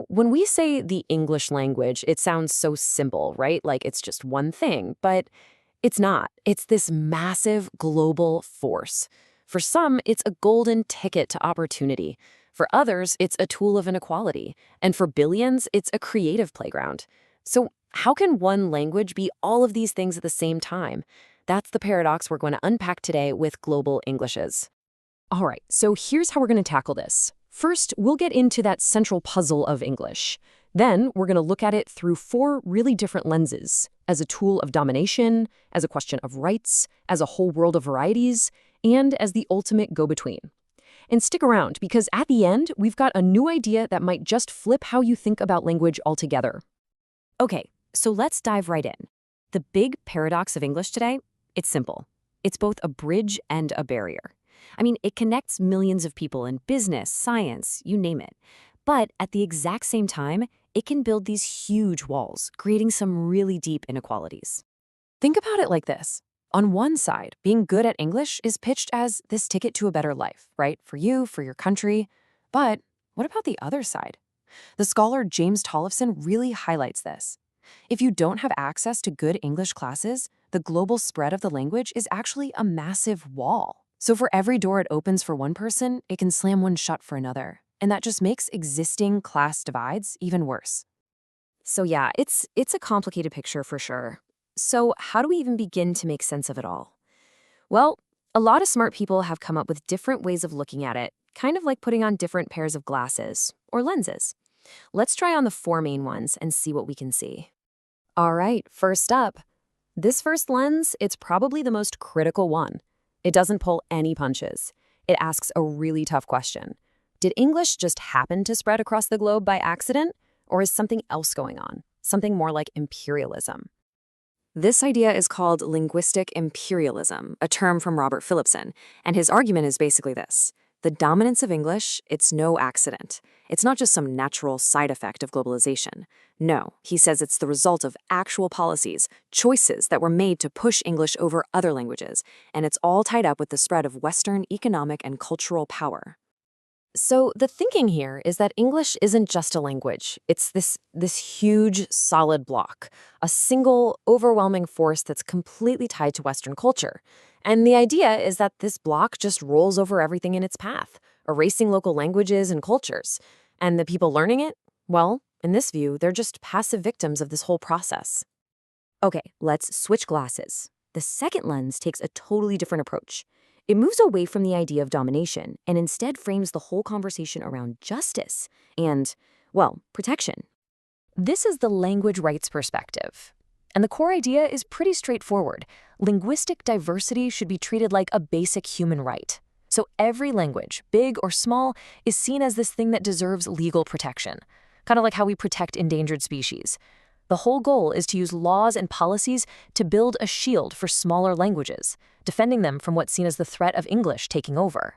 When we say the English language, it sounds so simple, right? Like it's just one thing, but it's not. It's this massive global force. For some, it's a golden ticket to opportunity. For others, it's a tool of inequality. And for billions, it's a creative playground. So how can one language be all of these things at the same time? That's the paradox we're going to unpack today with Global Englishes. All right, so here's how we're going to tackle this. First, we'll get into that central puzzle of English. Then, we're going to look at it through 4 really different lenses, as a tool of domination, as a question of rights, as a whole world of varieties, and as the ultimate go-between. And stick around, because at the end, we've got a new idea that might just flip how you think about language altogether. Okay, so let's dive right in. The big paradox of English today, it's simple. It's both a bridge and a barrier. I mean, it connects millions of people in business, science, you name it. But at the exact same time, it can build these huge walls, creating some really deep inequalities. Think about it like this. On one side, being good at English is pitched as this ticket to a better life, right? For you, for your country. But what about the other side? The scholar James Tollefson really highlights this. If you don't have access to good English classes, the global spread of the language is actually a massive wall. So for every door it opens for one person, it can slam one shut for another. And that just makes existing class divides even worse. So yeah, it's a complicated picture for sure. So how do we even begin to make sense of it all? Well, a lot of smart people have come up with different ways of looking at it, kind of like putting on different pairs of glasses or lenses. Let's try on the 4 main ones and see what we can see. All right, first up. This first lens, it's probably the most critical one. It doesn't pull any punches. It asks a really tough question. Did English just happen to spread across the globe by accident? Or is something else going on? Something more like imperialism? This idea is called linguistic imperialism, a term from Robert Philipson, and his argument is basically this. The dominance of English, it's no accident. It's not just some natural side effect of globalization. No, he says it's the result of actual policies, choices that were made to push English over other languages, and it's all tied up with the spread of Western economic and cultural power. So the thinking here is that English isn't just a language. It's this huge, solid block, a single, overwhelming force that's completely tied to Western culture. And the idea is that this block just rolls over everything in its path, erasing local languages and cultures. And the people learning it, well, in this view, they're just passive victims of this whole process. Okay, let's switch glasses. The second lens takes a totally different approach. It moves away from the idea of domination and instead frames the whole conversation around justice and, well, protection. This is the language rights perspective. And the core idea is pretty straightforward. Linguistic diversity should be treated like a basic human right. So every language, big or small, is seen as this thing that deserves legal protection, kind of like how we protect endangered species. The whole goal is to use laws and policies to build a shield for smaller languages, defending them from what's seen as the threat of English taking over.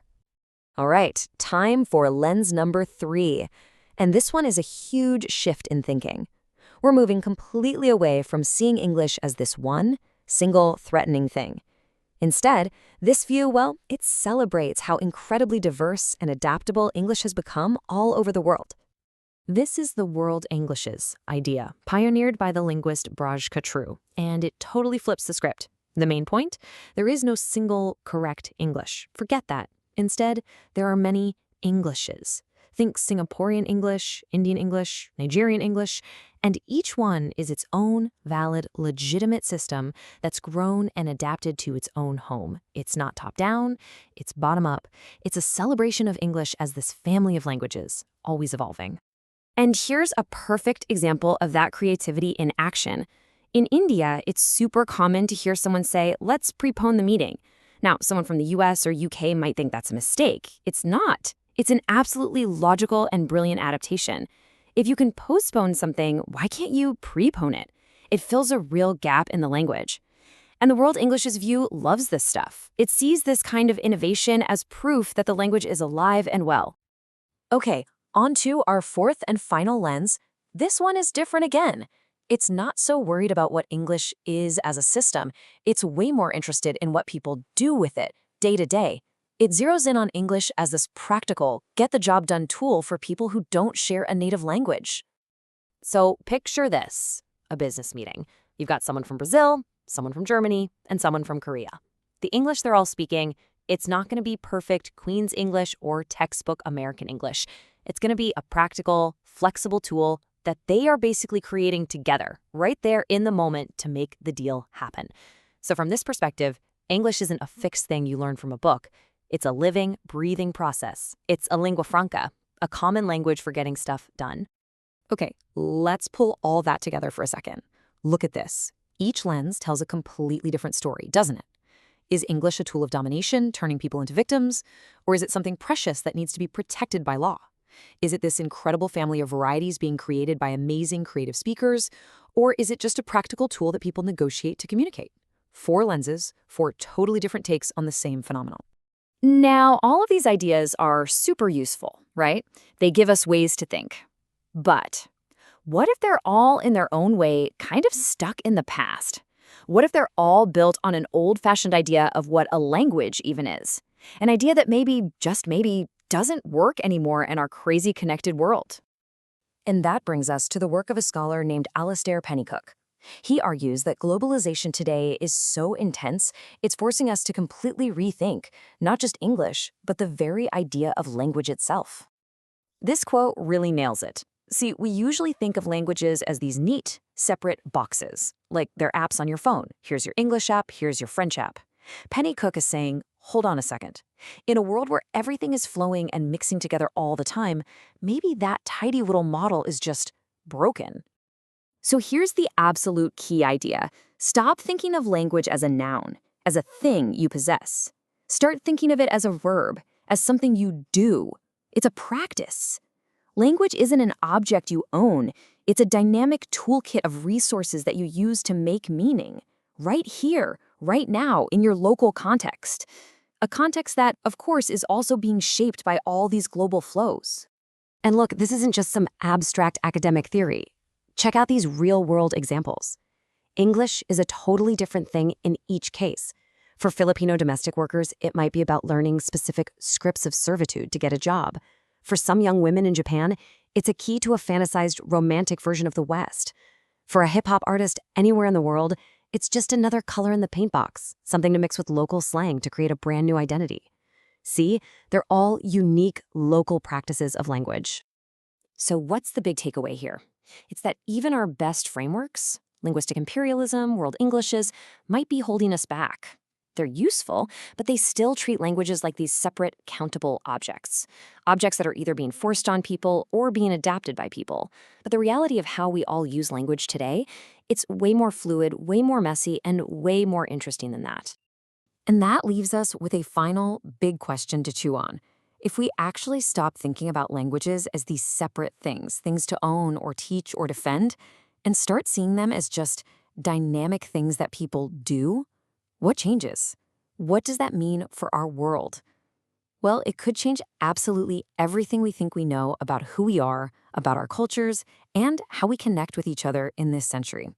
All right, time for lens number 3. And this one is a huge shift in thinking. We're moving completely away from seeing English as this one, single, threatening thing. Instead, this view, well, it celebrates how incredibly diverse and adaptable English has become all over the world. This is the world Englishes idea, pioneered by the linguist Braj Khatru, and it totally flips the script. The main point? There is no single correct English. Forget that. Instead, there are many Englishes. Think Singaporean English, Indian English, Nigerian English, and each one is its own valid, legitimate system that's grown and adapted to its own home. It's not top-down, it's bottom-up. It's a celebration of English as this family of languages, always evolving. And here's a perfect example of that creativity in action. In India, it's super common to hear someone say, let's prepone the meeting. Now, someone from the US or UK might think that's a mistake. It's not. It's an absolutely logical and brilliant adaptation. If you can postpone something, why can't you prepone it? It fills a real gap in the language. And the World English's view loves this stuff. It sees this kind of innovation as proof that the language is alive and well. Okay, on to our 4th and final lens. This one is different again. It's not so worried about what English is as a system. It's way more interested in what people do with it, day to day. It zeroes in on English as this practical, get-the-job-done tool for people who don't share a native language. So picture this, a business meeting. You've got someone from Brazil, someone from Germany, and someone from Korea. The English they're all speaking, it's not going to be perfect Queen's English or textbook American English. It's going to be a practical, flexible tool that they are basically creating together, right there in the moment to make the deal happen. So from this perspective, English isn't a fixed thing you learn from a book. It's a living, breathing process. It's a lingua franca, a common language for getting stuff done. Okay, let's pull all that together for a second. Look at this. Each lens tells a completely different story, doesn't it? Is English a tool of domination, turning people into victims? Or is it something precious that needs to be protected by law? Is it this incredible family of varieties being created by amazing creative speakers? Or is it just a practical tool that people negotiate to communicate? 4 lenses, 4 totally different takes on the same phenomenon. Now, all of these ideas are super useful, right? They give us ways to think. But what if they're all in their own way kind of stuck in the past? What if they're all built on an old-fashioned idea of what a language even is? An idea that maybe, just maybe, doesn't work anymore in our crazy connected world. And that brings us to the work of a scholar named Alastair Pennycook. He argues that globalization today is so intense, it's forcing us to completely rethink not just English, but the very idea of language itself. This quote really nails it. See, we usually think of languages as these neat, separate boxes, like they're apps on your phone. Here's your English app, here's your French app. Pennycook is saying, hold on a second. In a world where everything is flowing and mixing together all the time, maybe that tidy little model is just broken. So here's the absolute key idea. Stop thinking of language as a noun, as a thing you possess. Start thinking of it as a verb, as something you do. It's a practice. Language isn't an object you own. It's a dynamic toolkit of resources that you use to make meaning. Right here, right now, in your local context. A context that, of course, is also being shaped by all these global flows. And look, this isn't just some abstract academic theory. Check out these real-world examples. English is a totally different thing in each case. For Filipino domestic workers, it might be about learning specific scripts of servitude to get a job. For some young women in Japan, it's a key to a fantasized romantic version of the West. For a hip-hop artist anywhere in the world, it's just another color in the paint box, something to mix with local slang to create a brand new identity. See, they're all unique local practices of language. So what's the big takeaway here? It's that even our best frameworks, linguistic imperialism, world Englishes, might be holding us back. They're useful, but they still treat languages like these separate, countable objects. Objects that are either being forced on people or being adapted by people. But the reality of how we all use language today, it's way more fluid, way more messy, and way more interesting than that. And that leaves us with a final, big question to chew on. If we actually stop thinking about languages as these separate things to own or teach or defend, and start seeing them as just dynamic things that people do, what changes? What does that mean for our world? Well, it could change absolutely everything we think we know about who we are, about our cultures, and how we connect with each other in this century.